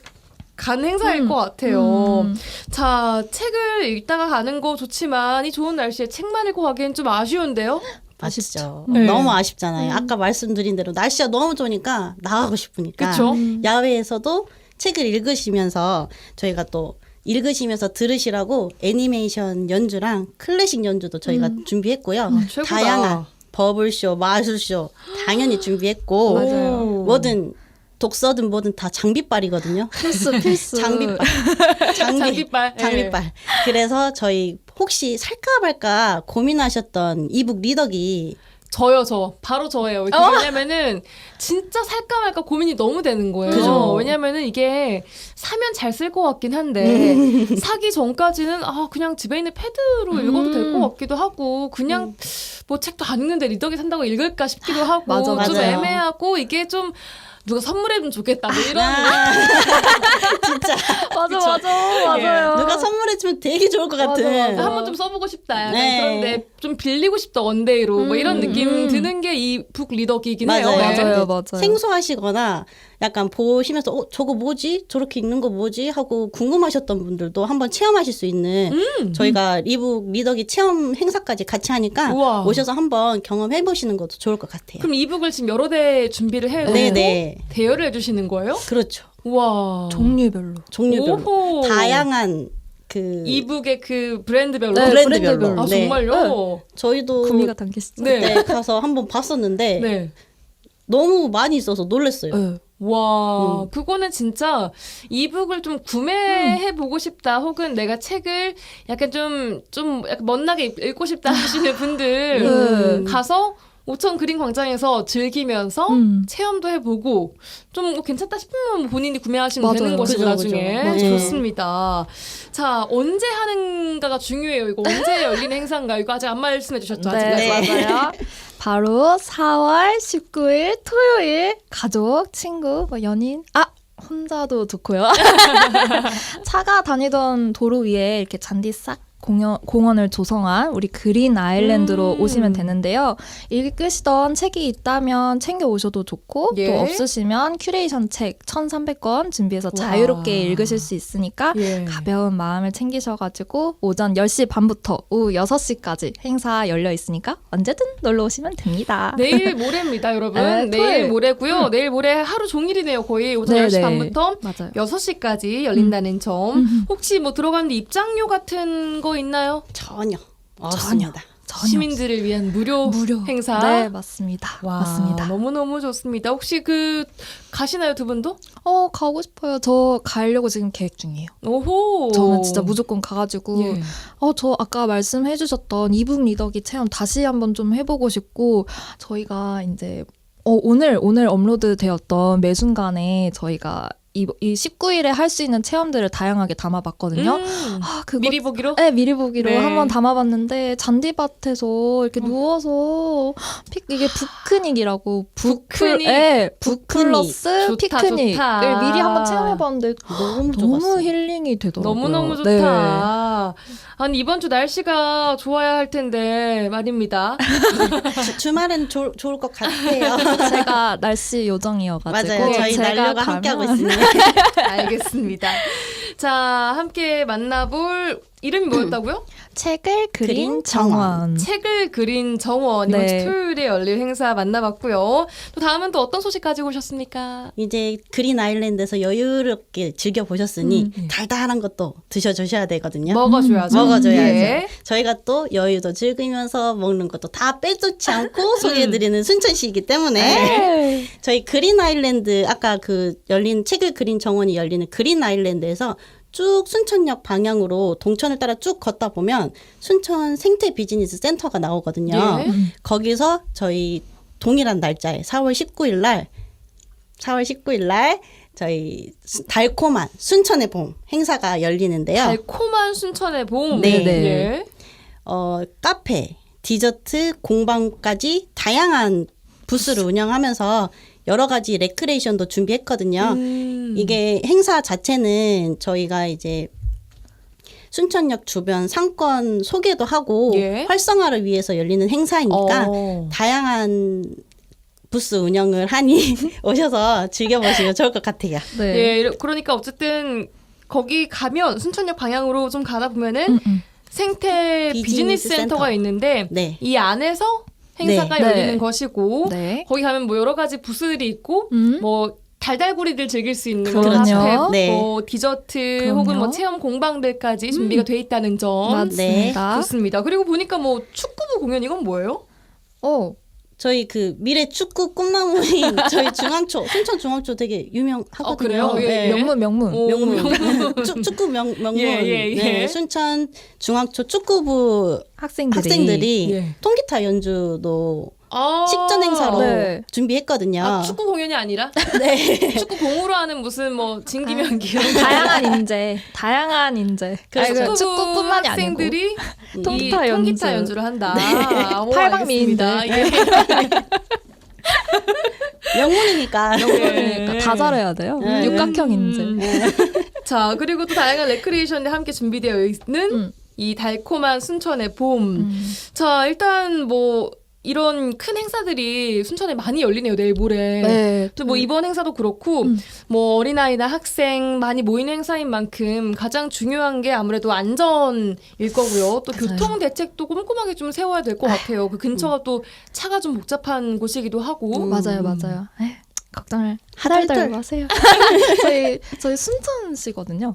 간 행사일 것 같아요. 자, 책을 읽다가 가는 거 좋지만 이 좋은 날씨에 책만 읽고 가기엔 좀 아쉬운데요? 맞죠. 네. 너무 아쉽잖아요. 아까 말씀드린 대로 날씨가 너무 좋으니까 나가고 싶으니까. 그쵸? 야외에서도 책을 읽으시면서 저희가 또 읽으시면서 들으시라고 애니메이션 연주랑 클래식 연주도 저희가 준비했고요. 최고다. 다양한 버블쇼, 마술쇼 당연히 준비했고 맞아요. 뭐든 독서든 뭐든 다 장비빨이거든요. 필수 장비빨. 장비빨. 장비빨. 그래서 저희 혹시 살까 말까 고민하셨던 이북 리더기 저요. 바로 저예요. 왜냐면은 진짜 살까 말까 고민이 너무 되는 거예요. 그죠. 왜냐면은 이게 사면 잘 쓸 것 같긴 한데 사기 전까지는 그냥 집에 있는 패드로 읽어도 될 것 같기도 하고 그냥 뭐 책도 안 읽는데 리더기 산다고 읽을까 싶기도 하고 맞아, 좀 맞아요. 애매하고 이게 좀 누가 선물해주면 좋겠다 뭐 이런 진짜 맞아요. 누가 선물해주면 되게 좋을 것 같은. 한번 좀 써보고 싶다. 약간 네. 그런데 좀 빌리고 싶다 원데이로 뭐 이런 느낌 드는 게 이 북 리더기긴 해요. 맞아요. 맞아요. 생소하시거나 약간 보시면서 저거 뭐지? 저렇게 읽는 거 뭐지? 하고 궁금하셨던 분들도 한번 체험하실 수 있는 저희가 이북 리더기 체험 행사까지 같이 하니까 우와. 오셔서 한번 경험해 보시는 것도 좋을 것 같아요. 그럼 이북을 지금 여러 대 준비를 해놓고 네네. 대여를 해주시는 거예요? 그렇죠. 우와. 종류별로. 종류별로 오호. 다양한 그 이북의 그 브랜드별로. 네, 브랜드별로. 아 네. 정말요? 저희도 구미가 담기시죠? 네. 그때 가서 한번 봤었는데 네. 너무 많이 있어서 놀랐어요. 네. 와, 그거는 진짜 이북을 좀 구매해 보고 싶다, 혹은 내가 책을 약간 좀 약간 멋나게 읽고 싶다 하시는 분들 가서 오천 그린 광장에서 즐기면서 체험도 해보고 좀 뭐 괜찮다 싶으면 본인이 구매하시면 맞아요. 되는 것이고 그죠, 나중에 그죠. 맞아요. 좋습니다. 자, 언제 하는가가 중요해요. 이거 언제 열리는 행사인가? 이거 아직 안 말씀해 주셨죠? 아직 네, 맞아요. 바로 4월 19일 토요일 가족, 친구, 뭐 연인, 혼자도 좋고요. 차가 다니던 도로 위에 이렇게 잔디 싹 공원을 조성한 우리 그린 아일랜드로 오시면 되는데요. 읽으시던 책이 있다면 챙겨 오셔도 좋고 예. 또 없으시면 큐레이션 책 1,300권 준비해서 와. 자유롭게 읽으실 수 있으니까 예. 가벼운 마음을 챙기셔가지고 오전 10시 반부터 오후 6시까지 행사 열려 있으니까 언제든 놀러 오시면 됩니다. 내일 모레입니다, 여러분. 네, 내일 토요일. 모레고요. 내일 모레 하루 종일이네요, 거의. 오전 네, 10시 네. 반부터 맞아요. 6시까지 열린다는 점. 혹시 뭐 들어가는데 입장료 같은 거 있나요? 전혀 없습니다. 시민들을 위한 무료 행사. 네, 맞습니다. 와, 맞습니다. 너무너무 좋습니다. 혹시 가시나요, 두 분도? 가고 싶어요. 저 가려고 지금 계획 중이에요. 오호. 저는 진짜 무조건 가가지고 예. 저 아까 말씀해주셨던 이북 리더기 체험 다시 한번 좀 해보고 싶고 저희가 이제 오늘 업로드 되었던 매순간에 저희가 이 19일에 할 수 있는 체험들을 다양하게 담아봤거든요. 그거 미리 보기로? 네, 미리 보기로 네. 한번 담아봤는데 잔디밭에서 이렇게 누워서 이게 북크닉이라고 북크닉. 북 플러스 좋다, 피크닉을 좋다. 미리 한번 체험해봤는데 너무 너무 좋았어요. 힐링이 되더라고요. 너무너무 좋다. 네. 아니, 이번 주 날씨가 좋아야 할 텐데 말입니다. 주말엔 좋을 것 같아요. 제가 날씨 요정이어가지고 맞아요. 저희 제가 날려가 함께하고 가면 있습니다. 알겠습니다. 자, 함께 만나볼 이름이 뭐였다고요? 책을 그린 그린 정원. 책을 그린 정원. 이번 주 네. 토요일에 열릴 행사 만나봤고요. 또 다음은 또 어떤 소식 가지고 오셨습니까? 이제 그린 아일랜드에서 여유롭게 즐겨보셨으니 달달한 것도 드셔주셔야 되거든요. 먹어줘야죠. 먹어줘야죠. 예. 저희가 또 여유도 즐기면서 먹는 것도 다 빼놓지 않고 소개해드리는 순천시이기 때문에 네. 저희 그린 아일랜드 아까 열린 책을 그린 정원이 열리는 그린 아일랜드에서 쭉 순천역 방향으로 동천을 따라 쭉 걷다 보면 순천 생태 비즈니스 센터가 나오거든요. 예. 거기서 저희 동일한 날짜에 4월 19일 날 저희 달콤한 순천의 봄 행사가 열리는데요. 달콤한 순천의 봄. 네. 예. 카페, 디저트, 공방까지 다양한 부스를 운영하면서 여러 가지 레크레이션도 준비했거든요. 이게 행사 자체는 저희가 이제 순천역 주변 상권 소개도 하고 예. 활성화를 위해서 열리는 행사이니까 다양한 부스 운영을 하니 오셔서 즐겨보시면 좋을 것 같아요. 네. 예, 그러니까 어쨌든 거기 가면 순천역 방향으로 좀 가다 보면은 생태 비즈니스 센터가 센터. 있는데 네. 이 안에서 행사가 네. 열리는 네. 것이고 네. 거기 가면 뭐 여러 가지 부스들이 있고 뭐 달달구리들 즐길 수 있는 그럼요. 카페, 네. 뭐 디저트 그럼요. 혹은 뭐 체험 공방들까지 준비가 돼 있다는 점 맞습니다. 좋습니다. 그리고 보니까 뭐 축구부 공연 이건 뭐예요? 저희 그 미래 축구 꿈나무인 저희 중앙초 순천 중앙초 되게 유명하거든요. 그래요? 예, 네. 예. 명문. 오, 축구 명문 예, 예, 예. 네, 순천 중앙초 축구부 학생들이 예. 통기타 연주도 아, 식전 행사로 네. 준비했거든요. 아, 축구 공연이 아니라 네. 축구 공으로 하는 무슨 뭐 진기명기 다양한 인재. 그래서 아이고, 축구뿐만이 아니고 학생들이 통기타 이 통기타 연주. 연주를 한다. 아, 오, 팔방미인들. 알겠습니다. 예. 명문이니까. 그러니까 다 잘해야 돼요. 네. 육각형 인재. 자, 그리고 또 다양한 레크리에이션이 함께 준비되어 있는 이 달콤한 순천의 봄. 자, 일단 뭐 이런 큰 행사들이 순천에 많이 열리네요. 내일 모레. 네. 또 뭐 이번 행사도 그렇고 뭐 어린아이나 학생 많이 모이는 행사인 만큼 가장 중요한 게 아무래도 안전일 거고요. 또 맞아요. 교통 대책도 꼼꼼하게 좀 세워야 될 것 같아요. 그 근처가 또 차가 좀 복잡한 곳이기도 하고. 맞아요. 에이, 걱정을 하달달. 하달달 마세요. 저희 순천시거든요.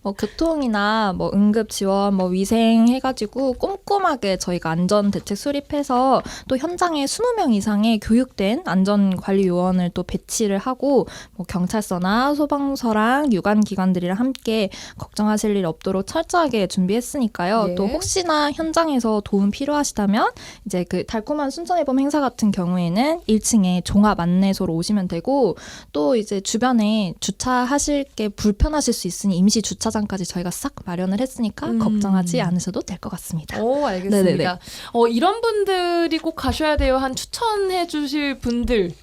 뭐 교통이나 뭐 응급 지원, 뭐 위생 해가지고 꼼꼼하게 저희가 안전 대책 수립해서 또 현장에 20명 이상의 교육된 안전 관리 요원을 또 배치를 하고 뭐 경찰서나 소방서랑 유관 기관들이랑 함께 걱정하실 일 없도록 철저하게 준비했으니까요. 예. 또 혹시나 현장에서 도움 필요하시다면 이제 그 달콤한 순천의 봄 행사 같은 경우에는 1층에 종합 안내소로 오시면 되고 또 이제 주변에 주차하실 게 불편하실 수 있으니 임시 주차장까지 저희가 싹 마련을 했으니까 걱정하지 않으셔도 될 것 같습니다. 오, 알겠습니다. 네네네. 이런 분들이 꼭 가셔야 돼요. 한 추천해 주실 분들.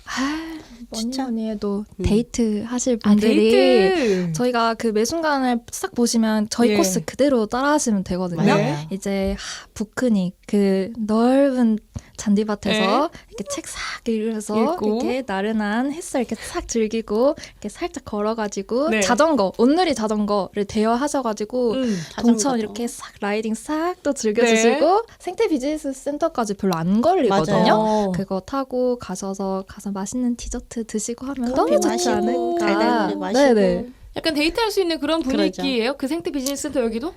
진짜? 뭐니 해도 데이트 하실 아, 분들이 데이트. 저희가 그 매순간을 싹 보시면 저희 예. 코스 그대로 따라하시면 되거든요. 네. 이제 부크닉 그 넓은 잔디밭에서 이렇게 책 싹 읽으면서 읽고. 이렇게 나른한 햇살 이렇게 싹 즐기고 이렇게 살짝 걸어가지고 네. 자전거 온누리 자전거를 대여하셔가지고 동천 자전거도. 이렇게 싹 라이딩 싹 또 즐겨주시고 생태 비즈니스 센터까지 별로 안 걸리거든요. 맞아요. 그거 타고 가서 맛있는 디저트 드시고 하면 커피 너무 좋지 마시고, 않을까. 달달하게 마시고. 네네. 약간 데이트할 수 있는 그런 그러죠. 분위기예요. 그 생태 비즈니스 센터 여기도?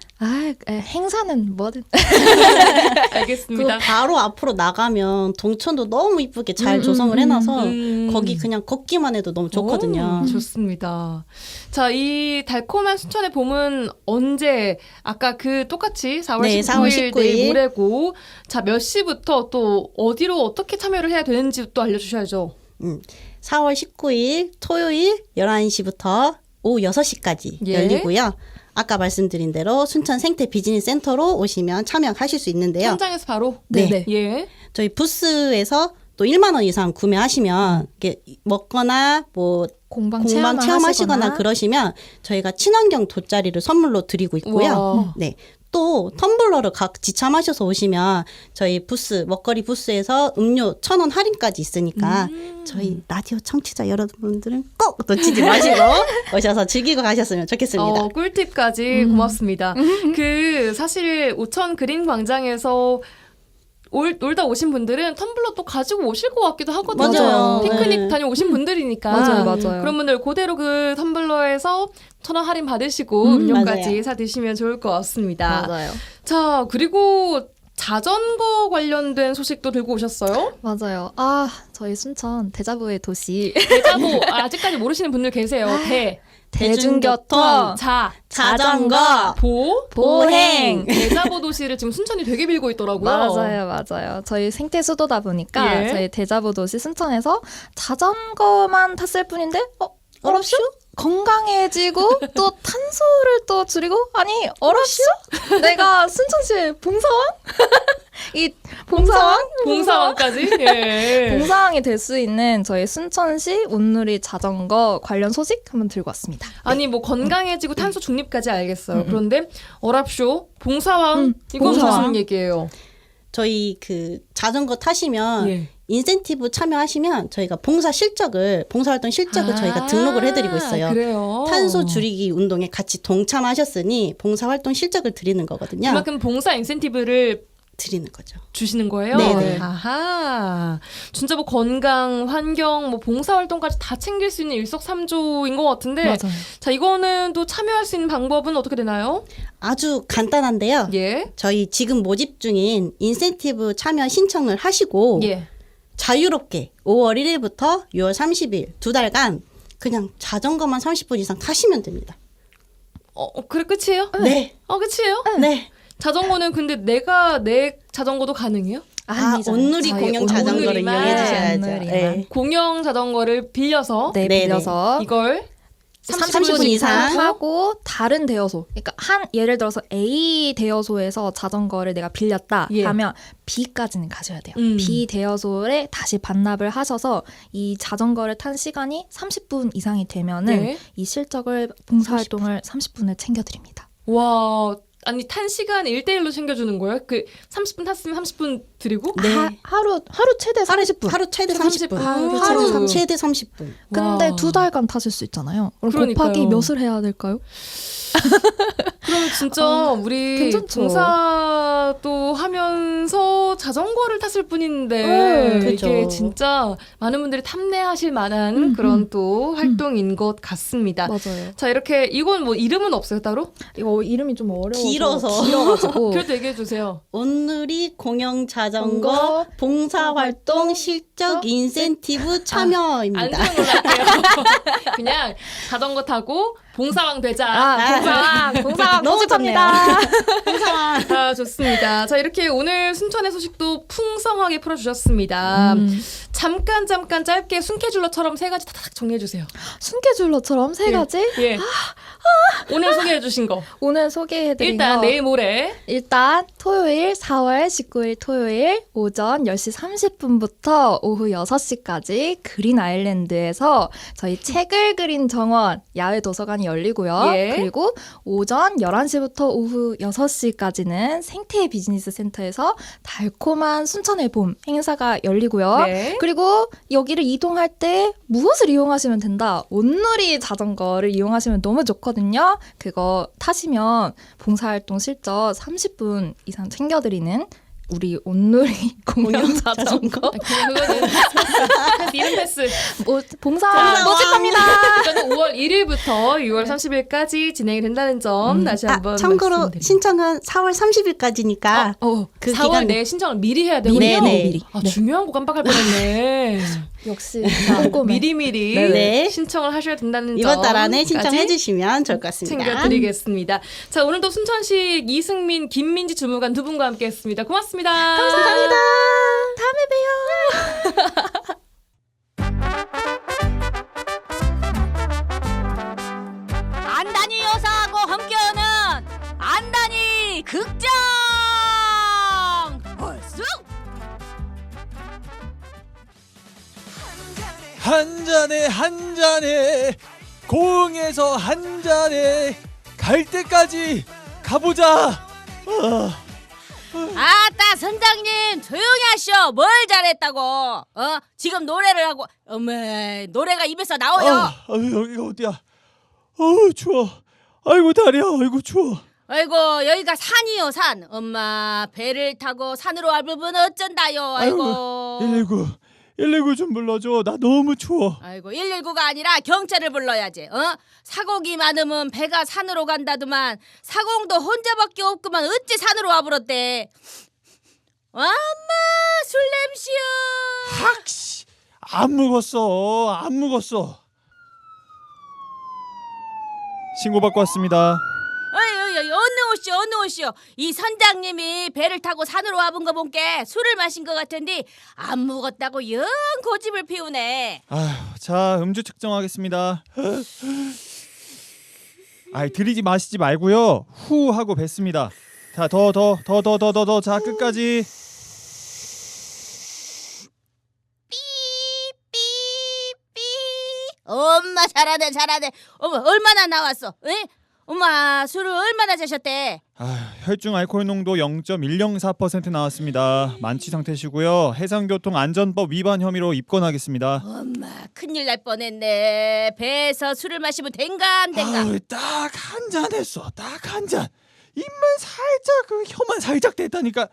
행사는 뭐든. 알겠습니다. 그 바로 앞으로 나가면 동천도 너무 이쁘게 잘 조성을 해놔서 거기 그냥 걷기만 해도 너무 좋거든요. 오, 좋습니다. 자, 이 달콤한 순천의 봄은 언제? 아까 그 똑같이 4월 네, 19일 4월 19일. 내일 모레고. 자, 몇 시부터 또 어디로 어떻게 참여를 해야 되는지 또 알려주셔야죠. 4월 19일 토요일 11시부터 오후 6시까지 예. 열리고요. 아까 말씀드린 대로 순천 생태 비즈니스 센터로 오시면 참여하실 수 있는데요. 현장에서 바로? 네. 예. 저희 부스에서 또 1만 원 이상 구매하시면 이렇게 먹거나 뭐 공방 공방 체험하시거나 그러시면 저희가 친환경 돗자리를 선물로 드리고 있고요. 우와. 네. 또 텀블러를 각 지참하셔서 오시면 저희 부스 먹거리 부스에서 음료 1,000원 할인까지 있으니까 저희 라디오 청취자 여러분들은 꼭 놓치지 마시고 오셔서 즐기고 가셨으면 좋겠습니다. 꿀팁까지 고맙습니다. 그 사실 오천 그린 광장에서 놀다 오신 분들은 텀블러 또 가지고 오실 것 같기도 하거든요. 맞아요. 피크닉 네. 다녀오신 분들이니까. 맞아요. 그런 분들 그대로 그 텀블러에서 1,000원 할인 받으시고 음료까지 맞아요. 사 드시면 좋을 것 같습니다. 맞아요. 자, 그리고 자전거 관련된 소식도 들고 오셨어요? 맞아요. 저희 순천 대자보의 도시 대자보 아직까지 모르시는 분들 계세요. 대중교통 자전거 보행. 대자보 도시를 지금 순천이 되게 빌고 있더라고요. 맞아요. 저희 생태 수도다 보니까 예. 저희 대자보 도시 순천에서 자전거만 탔을 뿐인데 어랍쇼? 건강해지고 또 탄소를 또 줄이고 아니 어랍쇼? 내가 순천시의 봉사왕? 이 봉사왕까지? 예. 봉사왕이 될 수 있는 저희 순천시 온누리 자전거 관련 소식 한번 들고 왔습니다. 아니 뭐 건강해지고 탄소 중립까지 알겠어요. 그런데 어랍쇼, 봉사왕 이건 봉사왕. 무슨 얘기예요? 저희 그 자전거 타시면 예. 인센티브 참여하시면 저희가 봉사활동 실적을 저희가 등록을 해드리고 있어요. 그래요. 탄소 줄이기 운동에 같이 동참하셨으니 봉사활동 실적을 드리는 거거든요. 그만큼 봉사 인센티브를 드리는 거죠. 주시는 거예요? 네네. 아하. 진짜 뭐 건강, 환경, 뭐 봉사활동까지 다 챙길 수 있는 일석삼조인 것 같은데. 맞아요. 자, 이거는 또 참여할 수 있는 방법은 어떻게 되나요? 아주 간단한데요. 예. 저희 지금 모집 중인 인센티브 참여 신청을 하시고 예. 자유롭게 5월 1일부터 6월 30일 2달간 그냥 자전거만 30분 이상 타시면 됩니다. 그래 끝이에요? 네. 끝이에요? 네. 자전거는 근데 내가 내 자전거도 가능해요? 온누리 저희 공영 자전거를 온누리만. 이용해 주셔야죠. 온누리만. 네. 공영 자전거를 빌려서 네, 네네. 빌려서 이걸 30분 이상 타고 다른 대여소, 그러니까 예를 들어서 A 대여소에서 자전거를 내가 빌렸다 예. 하면 B까지는 가셔야 돼요. 음. B 대여소에 다시 반납을 하셔서 이 자전거를 탄 시간이 30분 이상이 되면은 네. 이 실적을 봉사활동을 30분을 챙겨드립니다. 와 아니 탄 시간 1대1로 챙겨주는 거예요? 그 30분 탔으면 30분 드리고? 네. 하루 최대 30분. 하루 최대 30분. 30분. 하루 하루 최대 최대 30분. 근데 와. 2달간 타실 수 있잖아요. 그럼 그러니까요. 곱하기 몇을 해야 될까요? 그럼 진짜 우리 괜찮죠. 봉사도 하면서 자전거를 탔을 뿐인데 그죠. 이게 진짜 많은 분들이 탐내하실 만한 그런 또 활동인 것 같습니다. 맞아요. 자 이렇게 이건 뭐 이름은 없어요 따로? 이거 이름이 좀 어려워서 길어서. 길어가지고 그래도 얘기해 주세요. 온누리 공영 자전거 자전거 봉사활동 실적 인센티브 안 참여입니다. 되는 걸로 할게요. 그냥 자전거 타고 봉사왕 되자. 봉사왕 너무 모집합니다. 아, 좋습니다. 자, 이렇게 오늘 순천의 소식도 풍성하게 풀어주셨습니다. 잠깐 짧게 순케줄러처럼 세 가지 탁탁 정리해주세요. 순케줄러처럼 세 예. 가지 예. 오늘 소개해주신 거. 오늘 소개해드린 일단 거 내일 모레. 일단 토요일 4월 19일 토요일 오전 10시 30분부터 오후 6시까지 그린 아일랜드에서 저희 책을 그린 정원 야외 도서관이 열리고요. 예. 그리고 오전 11시부터 오후 6시까지는 생태 비즈니스 센터에서 달콤한 순천의 봄 행사가 열리고요. 네. 그리고 여기를 이동할 때 무엇을 이용하시면 된다? 온누리 자전거를 이용하시면 너무 좋거든요. 그거 타시면 봉사활동 실적 30분 이상 챙겨드리는 우리 온누리 공영 자전거 그거는 이름 패스. 봉사 모집합니다. 이거는 5월 1일부터 6월 30일까지 진행이 된다는 점 다시 한번 참고로 말씀드립니다. 신청은 4월 30일까지니까 그 그 4월 기간 내에 신청을 미리 해야 되군요. 네네. 아, 중요한 거 깜빡할 뻔했네. 역시 꼼꼼해. 미리미리 네네. 신청을 하셔야 된다는 이번 달 안에 점까지 신청해 주시면 좋을 것 같습니다. 챙겨드리겠습니다. 자, 오늘도 순천시 이승민, 김민지 주무관 두 분과 함께했습니다. 고맙습니다. 감사합니다. 다음에 봬요. 안단이 여사하고 함께하는 안단이 극장 헐쑥 한 잔에 고흥에서 한 잔에 갈 때까지 가보자. 아따 선장님 조용히 하시오. 뭘 잘했다고 지금 노래를 하고 어메 노래가 입에서 나와요. 여기가 어디야? 추워. 아이고 다리야. 아이고 추워. 아이고 여기가 산이요 산. 엄마 배를 타고 산으로 와보면 어쩐다요. 아이고 119 좀 불러줘. 나 너무 추워. 아이고 119가 아니라 경찰을 불러야지. 사공이 많으면 배가 산으로 간다더만 사공도 혼자밖에 없구만 어찌 산으로 와버렸대. 엄마 술 냄새요. 학씨 안 묵었어. 신고받고 왔습니다. 어이 어느 옷이요. 이 선장님이 배를 타고 산으로 와본 거 본게 술을 마신 것 같은데 안 묵었다고 영 고집을 피우네. 자 음주 측정하겠습니다. 들이지 마시지 말고요. 후 하고 뱉습니다. 자 더 자 끝까지. 엄마 잘하네. 어머 얼마나 나왔어? 에? 엄마 술을 얼마나 자셨대? 혈중 알코올 농도 0.104% 나왔습니다. 만취 상태시고요. 해상교통안전법 위반 혐의로 입건하겠습니다. 엄마 큰일 날 뻔했네. 배에서 술을 마시면 된가 안 된가? 딱 한 잔 했어. 딱 한 잔. 입만 살짝 혀만 살짝 됐다니까.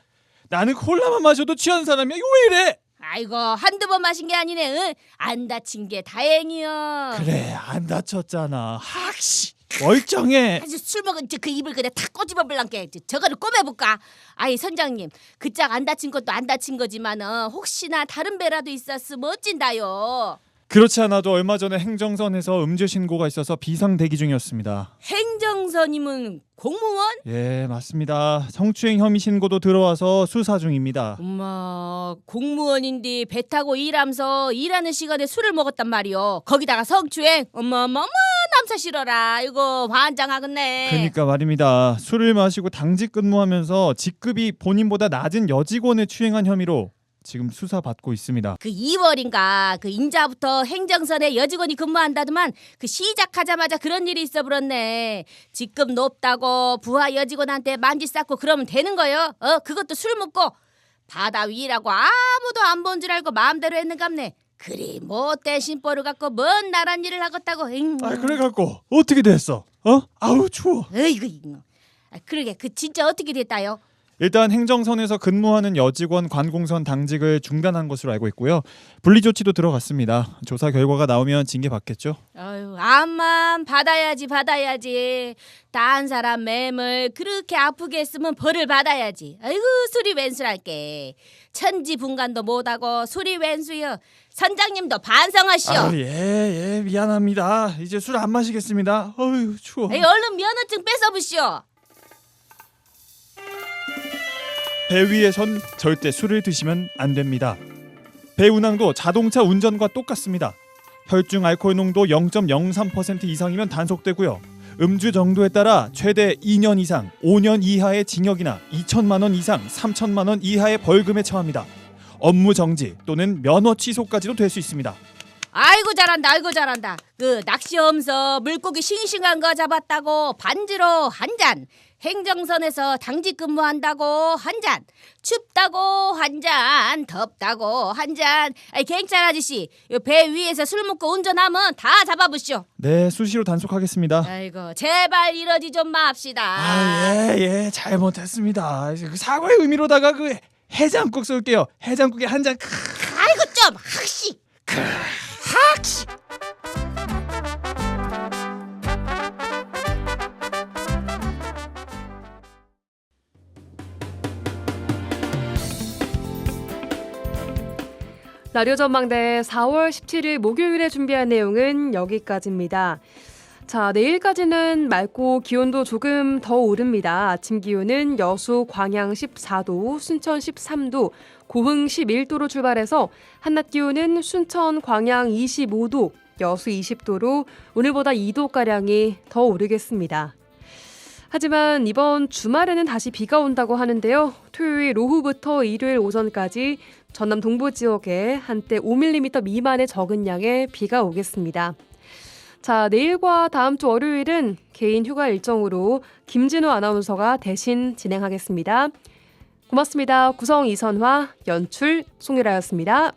나는 콜라만 마셔도 취한 사람이야. 이거 왜 이래? 아이고 한두 번 마신 게 아니네. 안 다친 게 다행이여. 그래 안 다쳤잖아. 학씨. 멀쩡해. 아주 술 먹은 그 입을 그냥 탁 꼬집어 볼란게 저거를 꼬매볼까? 아이 선장님 그 짝 안 다친 것도 안 다친 거지만 혹시나 다른 배라도 있었으면 어찐다요. 그렇지 않아도 얼마 전에 행정선에서 음주 신고가 있어서 비상 대기 중이었습니다. 행정선임은 공무원? 예, 맞습니다. 성추행 혐의 신고도 들어와서 수사 중입니다. 엄마 공무원인데 배 타고 일하면서 일하는 시간에 술을 먹었단 말이요. 거기다가 성추행? 엄마 남사 싫어라. 이거 환장하겠네. 그러니까 말입니다. 술을 마시고 당직 근무하면서 직급이 본인보다 낮은 여직원을 추행한 혐의로 지금 수사받고 있습니다. 그 2월인가 그 인자부터 행정선에 여직원이 근무한다더만 그 시작하자마자 그런 일이 있어 버렸네. 직급 높다고 부하 여직원한테 만지 쌓고 그러면 되는 거요? 그것도 술 먹고 바다 위라고 아무도 안 본 줄 알고 마음대로 했는갑네. 그리 못된 심보를 갖고 뭔 나란 일을 하겠다고. 아, 그래 갖고 어떻게 됐어? 아우 추워. 어이구 그러게 그 진짜 어떻게 됐다요? 일단 행정선에서 근무하는 여직원 관공선 당직을 중단한 것으로 알고 있고요. 분리 조치도 들어갔습니다. 조사 결과가 나오면 징계 받겠죠. 아유, 암만 받아야지. 딴 사람 매물 그렇게 아프게 했으면 벌을 받아야지. 아이고 술이 웬수랄게. 천지분간도 못하고 술이 웬수여. 선장님도 반성하시오. 예, 미안합니다. 이제 술 안 마시겠습니다. 어휴 추워. 아이, 얼른 면허증 뺏어보시오. 배 위에선 절대 술을 드시면 안 됩니다. 배 운항도 자동차 운전과 똑같습니다. 혈중 알코올 농도 0.03% 이상이면 단속되고요. 음주 정도에 따라 최대 2년 이상, 5년 이하의 징역이나 2천만 원 이상, 3천만 원 이하의 벌금에 처합니다. 업무 정지 또는 면허 취소까지도 될 수 있습니다. 아이고 잘한다. 그 낚시하면서 물고기 싱싱한 거 잡았다고 반지로 한 잔. 행정선에서 당직 근무한다고 한 잔. 춥다고 한 잔. 덥다고 한 잔. 아이 경찰 아저씨 배 위에서 술 먹고 운전하면 다 잡아보시오. 네, 수시로 단속하겠습니다. 아이고 제발 이러지 좀 맙시다. 예, 잘못했습니다. 그 사과의 의미로다가 그 해장국 쏠게요. 해장국에 한 잔. 아이고 좀 학시. 라디오 전망대 4월 17일 목요일에 준비한 내용은 여기까지입니다. 자, 내일까지는 맑고 기온도 조금 더 오릅니다. 아침 기온은 여수, 광양 14도, 순천 13도, 고흥 11도로 출발해서 한낮 기온은 순천, 광양 25도, 여수 20도로 오늘보다 2도가량이 더 오르겠습니다. 하지만 이번 주말에는 다시 비가 온다고 하는데요. 토요일 오후부터 일요일 오전까지 전남 동부 지역에 한때 5mm 미만의 적은 양의 비가 오겠습니다. 자, 내일과 다음 주 월요일은 개인 휴가 일정으로 김진우 아나운서가 대신 진행하겠습니다. 고맙습니다. 구성 이선화, 연출 송유라였습니다.